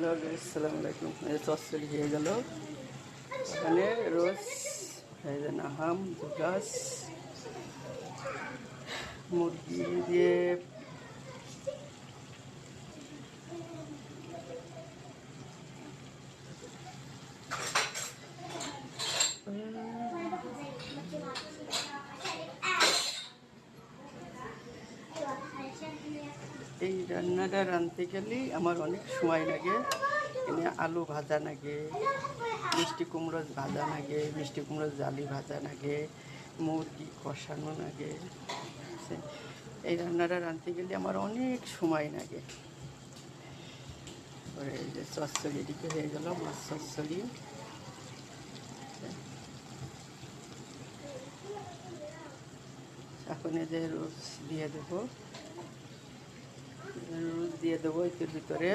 Hello আসসালামু আলাইকুম। চচ্চড়ি হয়ে গেল। এখানে রোজ এই যে নাহাম দুগাছ মুরগি দিয়ে এই রান্নাটা রাঁধতে গেলেই আমার অনেক সময় লাগে। এনে আলু ভাজা লাগে, মিষ্টি কুমড়ো ভাজা লাগে, মিষ্টি কুমড়ো জালি ভাজা লাগে, মুরগি কষানো লাগে। এই রান্নাটা রাঁধতে গেলে আমার অনেক সময় লাগে। এই যে চচ্চড়ি এদিকে হয়ে গেল, মাছ চচ্চড়ি। এখন এই যে রোজ দিয়ে দেবো, রোজ দিয়ে দেবো এর ভিতরে।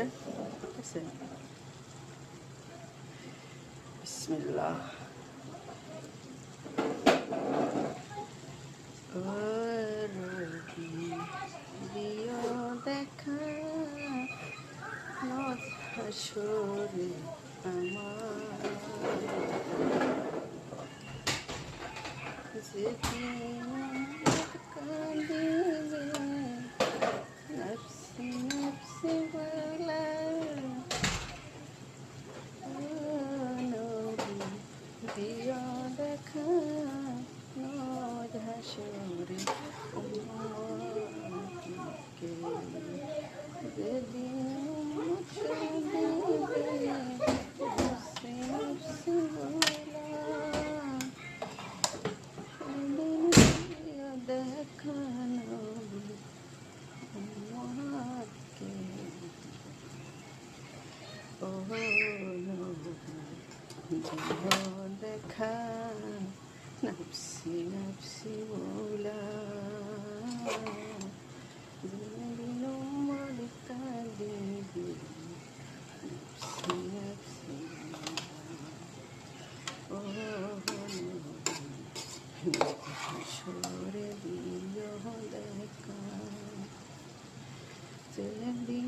ঠিক আছে, বিসমিল্লাহ। দিও দেখা হাসরে আমার, যেদিন কাঁদিবে নফসি নফসি বলা, দিও দেখা নদ হাসরে আমাকে, যেদিন কাঁদিবে নফসি নফসি বলা, সেদিন দিও দেখা নবী আমাকে। ও দেখা নফসি নফসি বলা, যেদিন উম্মত কাঁদিবে নফসি নফসি বলা, ও হাসরে দিও দেখা, যেদিন